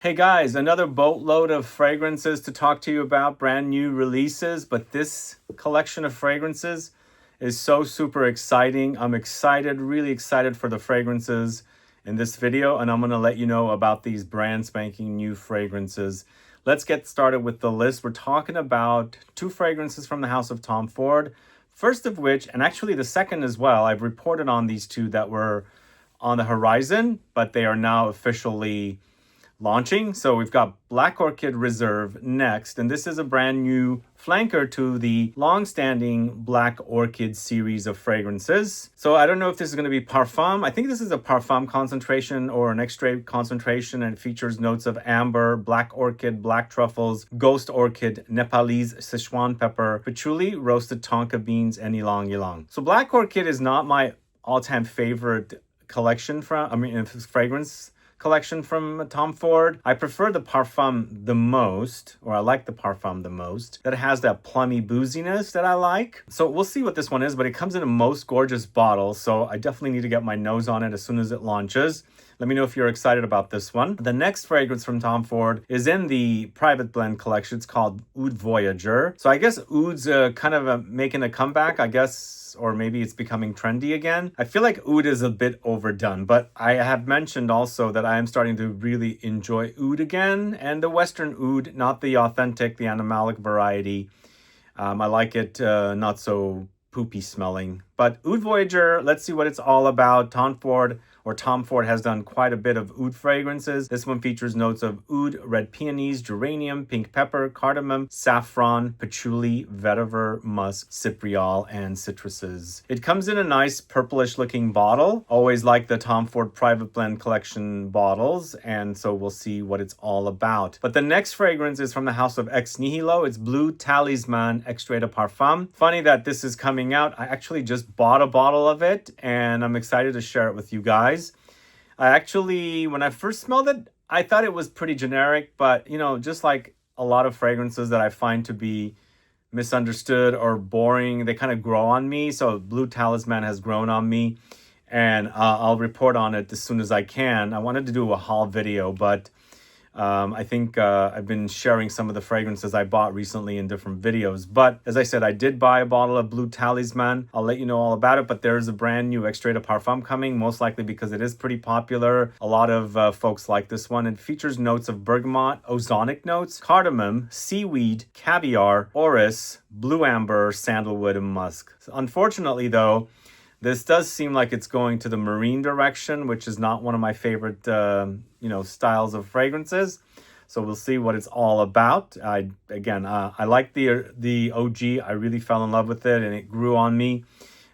Hey guys, another boatload of fragrances to talk to you about, brand new releases, but this collection of fragrances is so super exciting. I'm excited, really excited for the fragrances in this video, and I'm gonna let you know about these brand spanking new fragrances. Let's get started with the list. We're talking about two fragrances from the house of Tom Ford. First of which, and actually the second as well, I've reported on these two that were on the horizon, but they are now officially launching. So we've got Black Orchid Reserve next, and this is a brand new flanker to the long-standing Black Orchid series of fragrances. So I don't know if this is going to be Parfum. I think this is a Parfum concentration or an Extrait concentration, and it features notes of amber, Black Orchid, Black Truffles, Ghost Orchid, Nepalese Sichuan pepper, patchouli, roasted tonka beans, and Ylang-Ylang. So Black Orchid is not my all-time favorite collection fragrance collection from Tom Ford. I prefer the Parfum the most, or I like the Parfum the most. That has that plummy booziness that I like. So we'll see what this one is, but it comes in a most gorgeous bottle, so I definitely need to get my nose on it as soon as it launches. Let me know if you're excited about this one. The next fragrance from Tom Ford is in the private blend collection. It's called Oud Voyager. So I guess Oud's making a comeback, I guess, or maybe it's becoming trendy again. I feel like Oud is a bit overdone, but I have mentioned also that I am starting to really enjoy Oud again, and the Western Oud, not the authentic, the animalic variety. I like it not so poopy smelling. But Oud Voyager, let's see what it's all about. Tom Ford has done quite a bit of oud fragrances. This one features notes of oud, red peonies, geranium, pink pepper, cardamom, saffron, patchouli, vetiver, musk, cypriol, and citruses. It comes in a nice purplish looking bottle. Always like the Tom Ford Private Blend Collection bottles, and so we'll see what it's all about. But the next fragrance is from the house of Ex Nihilo. It's Blue Talisman Extrait de Parfum. Funny that this is coming out. I actually just bought a bottle of it, and I'm excited to share it with you guys. When I first smelled it, I thought it was pretty generic, but just like a lot of fragrances that I find to be misunderstood or boring, they kind of grow on me. So Blue Talisman has grown on me, and I'll report on it as soon as I can. I wanted to do a haul video, but I think I've been sharing some of the fragrances I bought recently in different videos. But as I said, I did buy a bottle of Blue Talisman. I'll let you know all about it. But there is a brand new Extrait de Parfum coming, most likely because it is pretty popular. A lot of folks like this one. It features notes of bergamot, ozonic notes, cardamom, seaweed, caviar, orris, blue amber, sandalwood, and musk. So unfortunately, though, this does seem like it's going to the marine direction, which is not one of my favorite, styles of fragrances. So we'll see what it's all about. I like the OG. I really fell in love with it, and it grew on me.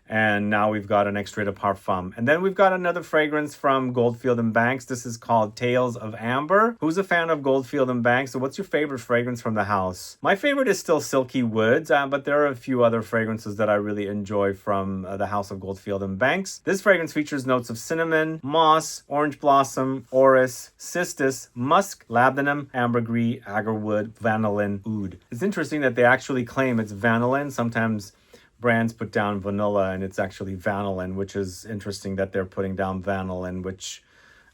And now we've got an Extrait de Parfum. And then we've got another fragrance from Goldfield and Banks. This is called Tales of Amber. Who's a fan of Goldfield and Banks? So what's your favorite fragrance from the house? My favorite is still Silky Woods, but there are a few other fragrances that I really enjoy from the house of Goldfield and Banks. This fragrance features notes of cinnamon, moss, orange blossom, orris, cistus, musk, labdanum, ambergris, agarwood, vanillin, oud. It's interesting that they actually claim it's vanillin. Sometimes brands put down vanilla and it's actually vanillin, which is interesting that they're putting down vanillin, which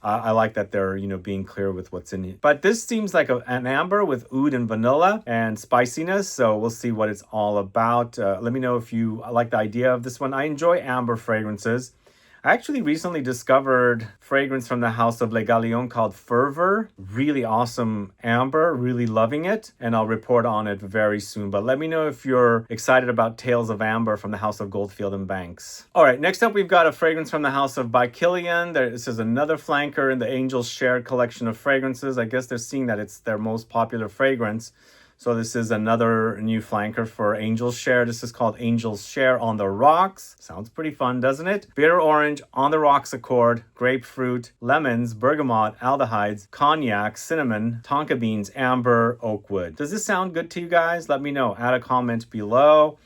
I like that they're, being clear with what's in it. But this seems like an amber with oud and vanilla and spiciness, so we'll see what it's all about. Let me know if you like the idea of this one. I enjoy amber fragrances. I actually recently discovered fragrance from the house of Le Galion called Fervor. Really awesome amber, really loving it, and I'll report on it very soon. But let me know if you're excited about Tales of Amber from the house of Goldfield and Banks. All right, next up we've got a fragrance from the house of by Kilian. This is another flanker in the Angels Share collection of fragrances. I guess they're seeing that it's their most popular fragrance. So this is another new flanker for Angels Share. This is called Angels Share on the Rocks. Sounds pretty fun, doesn't it? Bitter orange, on the rocks accord, grapefruit, lemons, bergamot, aldehydes, cognac, cinnamon, tonka beans, amber, oak wood. Does this sound good to you guys? Let me know. Add a comment below.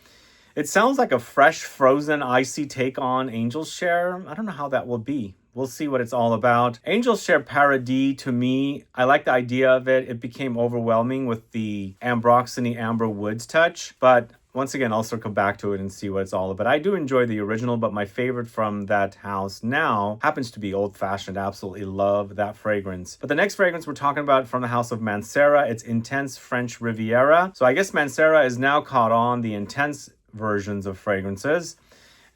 It sounds like a fresh, frozen, icy take on Angels Share. I don't know how that will be. We'll see what it's all about. Angels Share Paradis, to me, I like the idea of it. It became overwhelming with the ambroxany amber woods touch, but once again, I'll circle back to it and see what it's all about. I do enjoy the original, but my favorite from that house now happens to be Old Fashioned. Absolutely love that fragrance. But the next fragrance we're talking about from the house of Mancera, it's Intense French Riviera. So I guess Mancera is now caught on the intense versions of fragrances,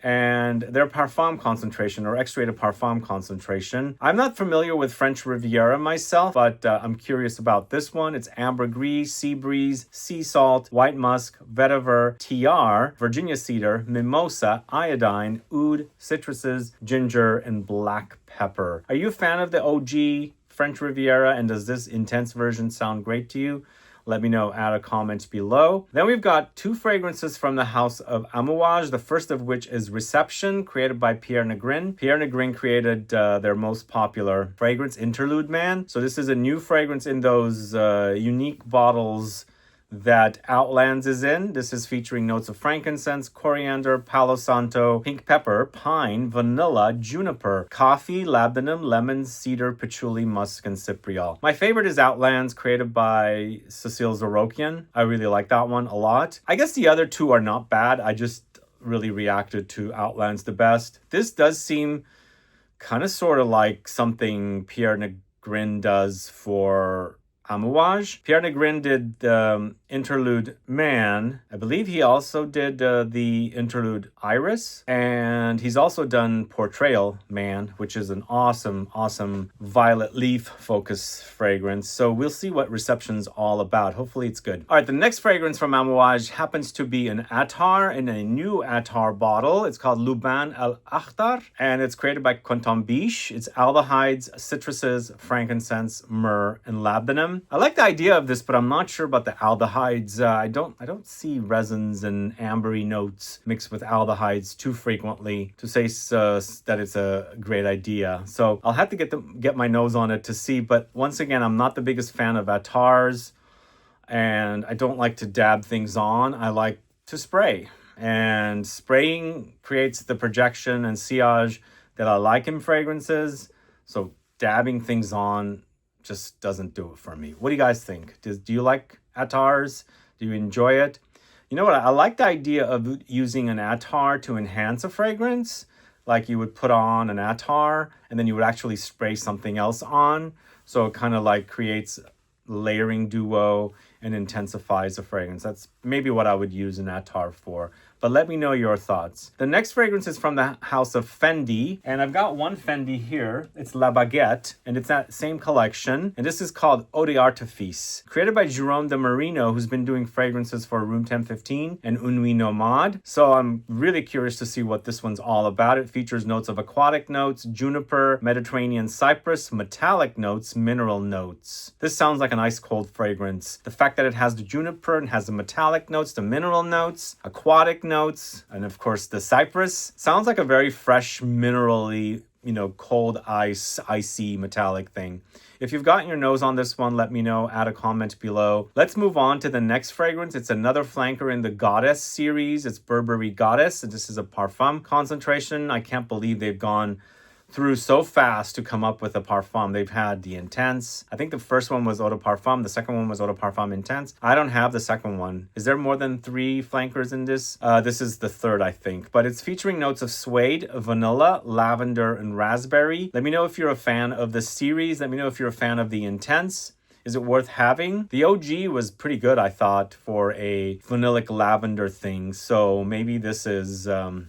and their Parfum concentration or Extrait de Parfum concentration. I'm not familiar with French Riviera myself, but I'm curious about this one. It's ambergris, sea breeze, sea salt, white musk, vetiver, TR, Virginia cedar, mimosa, iodine, oud, citruses, ginger, and black pepper. Are you a fan of the OG French Riviera, and does this intense version sound great to you? Let me know, add a comment below. Then we've got two fragrances from the house of Amouage, the first of which is Reception, created by Pierre Negrin. Pierre Negrin created their most popular fragrance, Interlude Man. So this is a new fragrance in those unique bottles that Outlands is in. This is featuring notes of frankincense, coriander, palo santo, pink pepper, pine, vanilla, juniper, coffee, labdanum, lemon, cedar, patchouli, musk, and cypriol. My favorite is Outlands, created by Cecile Zarokian. I really like that one a lot. I guess the other two are not bad. I just really reacted to Outlands the best. This does seem kind of sort of like something Pierre Negrin does for Amouage. Pierre Negrin did Interlude Man. I believe he also did the Interlude Iris. And he's also done Portrayal Man, which is an awesome, awesome violet leaf focus fragrance. So we'll see what Reception's all about. Hopefully it's good. All right, the next fragrance from Amouage happens to be an attar in a new attar bottle. It's called Luban El Akhtar, and it's created by Contombiche. It's aldehydes, citruses, frankincense, myrrh, and labdanum. I like the idea of this, but I'm not sure about the aldehydes. I don't see resins and ambery notes mixed with aldehydes too frequently to say that it's a great idea. So I'll have to get my nose on it to see. But once again, I'm not the biggest fan of attars, and I don't like to dab things on. I like to spray, and spraying creates the projection and sillage that I like in fragrances. So dabbing things on just doesn't do it for me. What do you guys think? Do you like attars? Do you enjoy it? You know what? I like the idea of using an attar to enhance a fragrance. Like you would put on an attar and then you would actually spray something else on. So it kind of like creates layering duo and intensifies a fragrance. That's maybe what I would use an attar for. But let me know your thoughts. The next fragrance is from the house of Fendi, and I've got one Fendi here. It's La Baguette, and it's that same collection. And this is called Eau d'Artifice, created by Jerome de Marino, who's been doing fragrances for Room 1015 and Une Nuit Nomade. So I'm really curious to see what this one's all about. It features notes of aquatic notes, juniper, Mediterranean cypress, metallic notes, mineral notes. This sounds like an ice cold fragrance. The fact that it has the juniper and has the metallic notes, the mineral notes, aquatic notes, and of course the cypress, sounds like a very fresh, minerally, cold icy metallic thing. If you've gotten your nose on this one, let me know, add a comment below. Let's move on to the next fragrance. It's another flanker in the Goddess series. It's Burberry Goddess, and this is a Parfum concentration. I can't believe they've gone through so fast to come up with a Parfum. They've had the Intense. I think the first one was Eau de Parfum. The second one was Eau de Parfum Intense. I don't have the second one. Is there more than 3 flankers in this? This is the third, I think. But it's featuring notes of suede, vanilla, lavender, and raspberry. Let me know if you're a fan of the series. Let me know if you're a fan of the Intense. Is it worth having? The OG was pretty good, I thought, for a vanillic lavender thing. So maybe this is going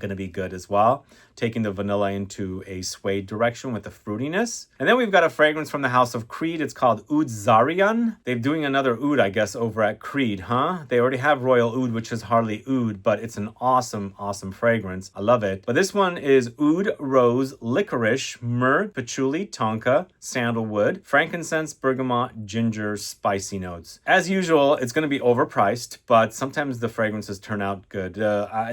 to be good as well, taking the vanilla into a suede direction with the fruitiness. And then we've got a fragrance from the house of Creed. It's called Oud ZARIAN. They're doing another oud, I guess, over at Creed, huh? They already have Royal Oud, which is hardly oud, but it's an awesome, awesome fragrance. I love it. But this one is oud, rose, licorice, myrrh, patchouli, tonka, sandalwood, frankincense, bergamot, ginger, spicy notes. As usual, it's going to be overpriced, but sometimes the fragrances turn out good.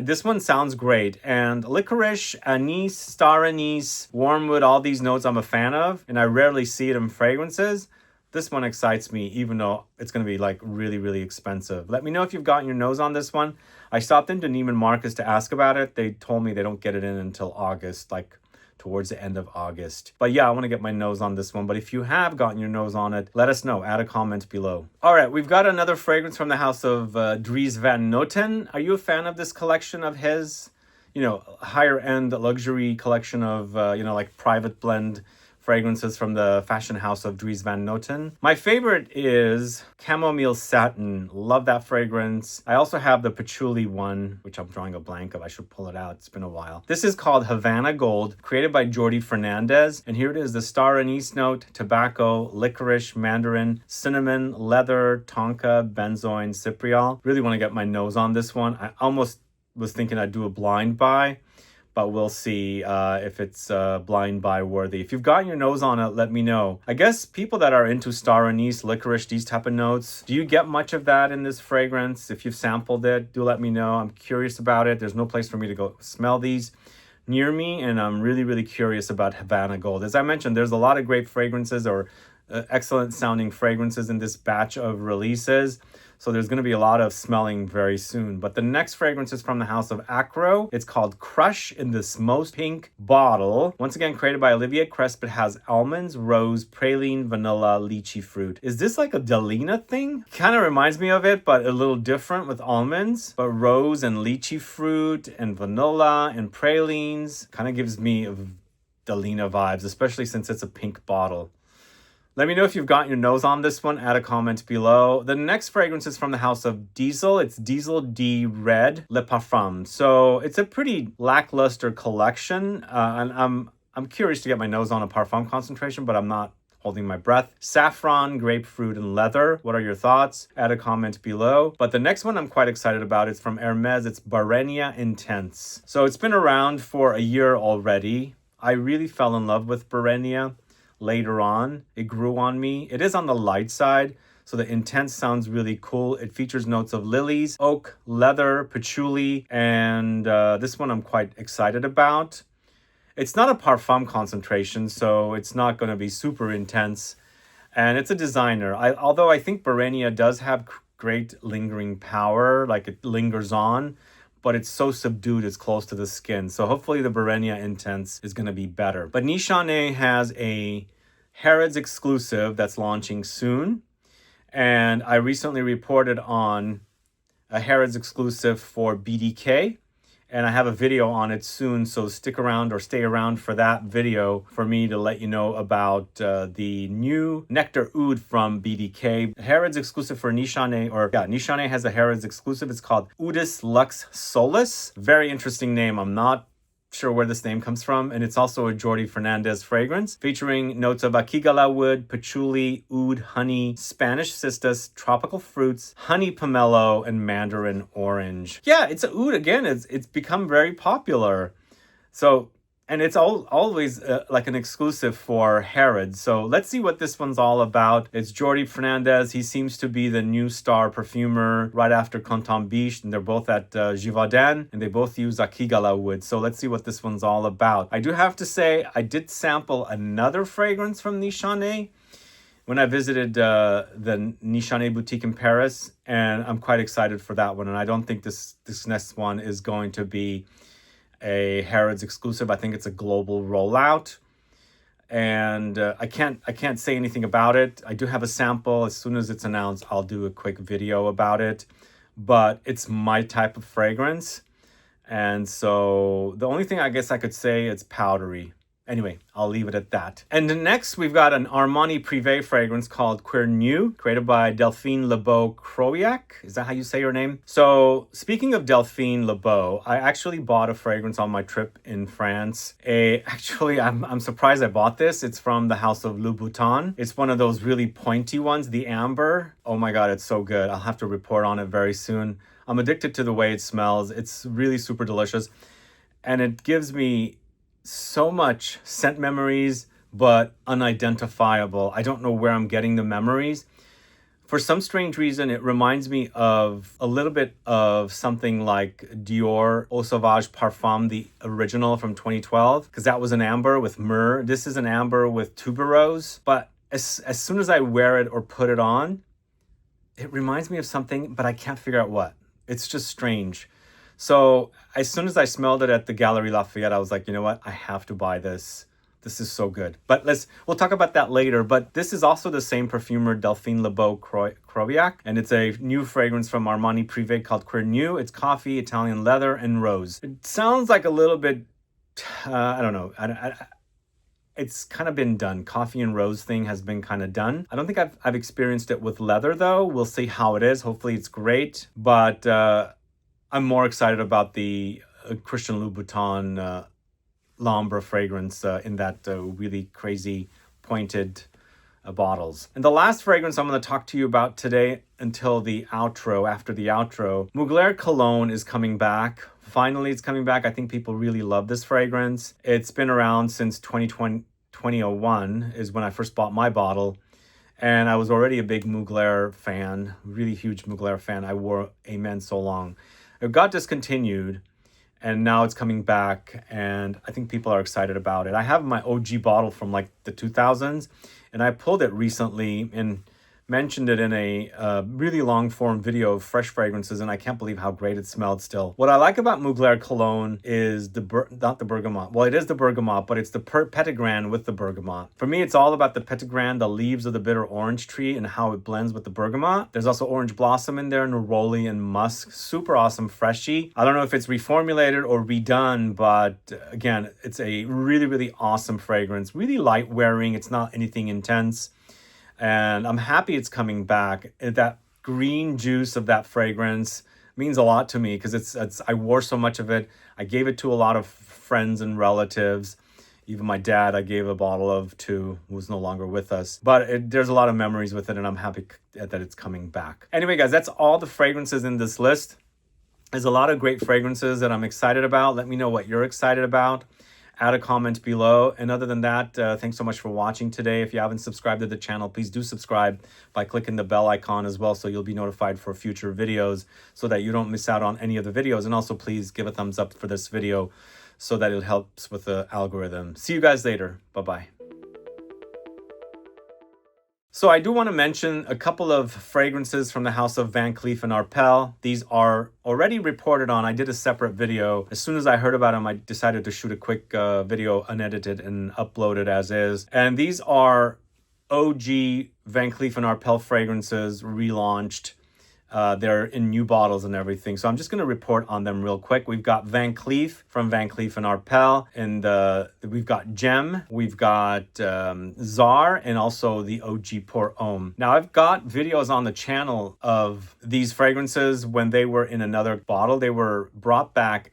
This one sounds great. And licorice, anise, star anise, wormwood, all these notes I'm a fan of, and I rarely see it in fragrances. This one excites me, even though it's going to be like really, really expensive. Let me know if you've gotten your nose on this one. I stopped into Neiman Marcus to ask about it. They told me they don't get it in until August, like towards the end of August. But yeah, I want to get my nose on this one. But if you have gotten your nose on it, let us know. Add a comment below. All right, we've got another fragrance from the house of Dries van Noten. Are you a fan of this collection of his? You know, higher end luxury collection of, you know, like private blend fragrances from the fashion house of Dries van Noten. My favorite is Chamomile Satin. Love that fragrance. I also have the patchouli one, which I'm drawing a blank of. I should pull it out. It's been a while. This is called Havana Gold, created by Jordi Fernandez. And here it is, the star anise note, tobacco, licorice, mandarin, cinnamon, leather, tonka, benzoin, cypriol. Really want to get my nose on this one. I almost was thinking I'd do a blind buy, but we'll see if it's blind buy worthy. If you've gotten your nose on it, let me know. I guess people that are into star anise, licorice, these type of notes, do you get much of that in this fragrance? If you've sampled it, do let me know. I'm curious about it. There's no place for me to go smell these near me, and I'm really, really curious about Havana Gold. As I mentioned, there's a lot of great fragrances or excellent sounding fragrances in this batch of releases. So there's going to be a lot of smelling very soon. But the next fragrance is from the house of Akro. It's called Crush in this most pink bottle. Once again, created by Olivier Cresp. It has almonds, rose, praline, vanilla, lychee fruit. Is this like a Delina thing? Kind of reminds me of it, but a little different with almonds. But rose and lychee fruit and vanilla and pralines kind of gives me Delina vibes, especially since it's a pink bottle. Let me know if you've gotten your nose on this one. Add a comment below. The next fragrance is from the house of Diesel. It's Diesel D Red Le Parfum. So it's a pretty lackluster collection. And I'm curious to get my nose on a Parfum concentration, but I'm not holding my breath. Saffron, grapefruit, and leather. What are your thoughts? Add a comment below. But the next one I'm quite excited about. It's from Hermes. It's BARENIA Intense. So it's been around for a year already. I really fell in love with BARENIA. Later on, it grew on me. It is on the light side, so the intense sounds really cool. It features notes of lilies, oak, leather, patchouli, and this one I'm quite excited about. It's not a Parfum concentration, so it's not going to be super intense, and it's a designer. Although I think BARENIA does have great lingering power, like it lingers on, but it's so subdued, it's close to the skin. So hopefully the BARENIA Intense is going to be better. But Nishane has a Harrods exclusive that's launching soon. And I recently reported on a Harrods exclusive for BDK. And I have a video on it soon, so stick around or stay around for that video for me to let you know about the new Nectar Oud from BDK. Harrods exclusive for Nishane, Nishane has a Harrods exclusive. It's called OUDOUS Luxe Solis. Very interesting name. I'm not sure where this name comes from, and it's also a Jordi Fernandez fragrance featuring notes of akigala wood, patchouli, oud, honey, Spanish cistus, tropical fruits, honey pomelo, and mandarin orange. Yeah, it's a oud again. It's become very popular. So, and it's always like an exclusive for Harrods. So let's see what this one's all about. It's Jordi Fernandez. He seems to be the new star perfumer right after Canton Biche, and they're both at Givaudan, and they both use akigala wood. So let's see what this one's all about. I do have to say, I did sample another fragrance from Nishane when I visited the Nishane boutique in Paris, and I'm quite excited for that one. And I don't think this next one is going to be a Harrods exclusive. I think it's a global rollout, and I can't say anything about it. I do have a sample. As soon as it's announced, I'll do a quick video about it, but it's my type of fragrance, and so the only thing I guess I could say, it's powdery. Anyway, I'll leave it at that. And next, we've got an Armani Privé fragrance called Queer New, created by Delphine Lebeau-Krowiakj. Is that how you say your name? So, speaking of Delphine Lebeau, I actually bought a fragrance on my trip in France. I'm surprised I bought this. It's from the house of Louboutin. It's one of those really pointy ones, the amber. Oh my God, it's so good. I'll have to report on it very soon. I'm addicted to the way it smells. It's really super delicious. And it gives me so much scent memories, but unidentifiable. I don't know where I'm getting the memories. For some strange reason, it reminds me of a little bit of something like Dior Eau Sauvage Parfum, the original from 2012, because that was an amber with myrrh. This is an amber with tuberose. But as soon as I wear it or put it on, it reminds me of something, but I can't figure out what. It's just strange. So as soon as I smelled it at the Galerie Lafayette, I was like, you know what? I have to buy this. This is so good. But we'll talk about that later. But this is also the same perfumer, Delphine Lebeau-Krowiakj. And it's a new fragrance from Armani Privé called Queer New. It's coffee, Italian leather, and rose. It sounds like a little bit, I don't know. It's kind of been done. Coffee and rose thing has been kind of done. I don't think I've experienced it with leather though. We'll see how it is. Hopefully it's great. But I'm more excited about the Christian Louboutin L'Ambre fragrance in that really crazy pointed bottles. And the last fragrance I'm going to talk to you about today until the outro, after the outro, Mugler Cologne is coming back. Finally, it's coming back. I think people really love this fragrance. It's been around since 2001 is when I first bought my bottle. And I was already a big Mugler fan, really huge Mugler fan. I wore Amen so long. It got discontinued. And now it's coming back, and I think people are excited about it. I have my OG bottle from like the 2000s, and I pulled it recently and mentioned it in a really long form video of fresh fragrances, and I can't believe how great it smelled still. What I like about Mugler Cologne is not the bergamot. Well, it is the bergamot, but it's the petitgrain with the bergamot. For me, it's all about the petitgrain, the leaves of the bitter orange tree, and how it blends with the bergamot. There's also orange blossom in there, neroli and musk. Super awesome, freshy. I don't know if it's reformulated or redone, but again, it's a really, really awesome fragrance. Really light wearing. It's not anything intense. And I'm happy it's coming back. That green juice of that fragrance means a lot to me because I wore so much of it. I gave it to a lot of friends and relatives. Even my dad, I gave a bottle of to, who's no longer with us. But there's a lot of memories with it, and I'm happy that it's coming back. Anyway, guys, that's all the fragrances in this list. There's a lot of great fragrances that I'm excited about. Let me know what you're excited about. Add a comment below. And other than that, thanks so much for watching today. If you haven't subscribed to the channel, please do subscribe by clicking the bell icon as well, so you'll be notified for future videos so that you don't miss out on any of the videos. And also please give a thumbs up for this video so that it helps with the algorithm. See you guys later. Bye-bye. So I do want to mention a couple of fragrances from the house of Van Cleef & Arpels. These are already reported on. I did a separate video. As soon as I heard about them, I decided to shoot a quick video unedited and upload it as is. And these are OG Van Cleef & Arpels fragrances relaunched. They're in new bottles and everything. So I'm just going to report on them real quick. We've got Van Cleef from Van Cleef & Arpels. And we've got Gem. We've got Czar. And also the OG Pour Homme. Now, I've got videos on the channel of these fragrances when they were in another bottle. They were brought back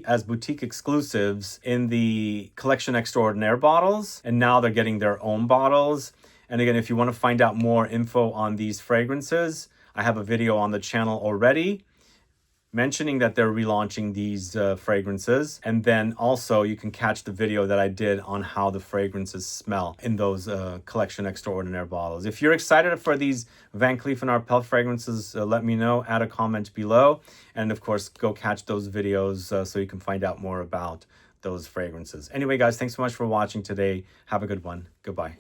as boutique exclusives in the Collection Extraordinaire bottles. And now they're getting their own bottles. And again, if you want to find out more info on these fragrances, I have a video on the channel already mentioning that they're relaunching these fragrances. And then also you can catch the video that I did on how the fragrances smell in those Collection Extraordinaire bottles. If you're excited for these Van Cleef & Arpels fragrances, let me know. Add a comment below. And of course, go catch those videos so you can find out more about those fragrances. Anyway, guys, thanks so much for watching today. Have a good one. Goodbye.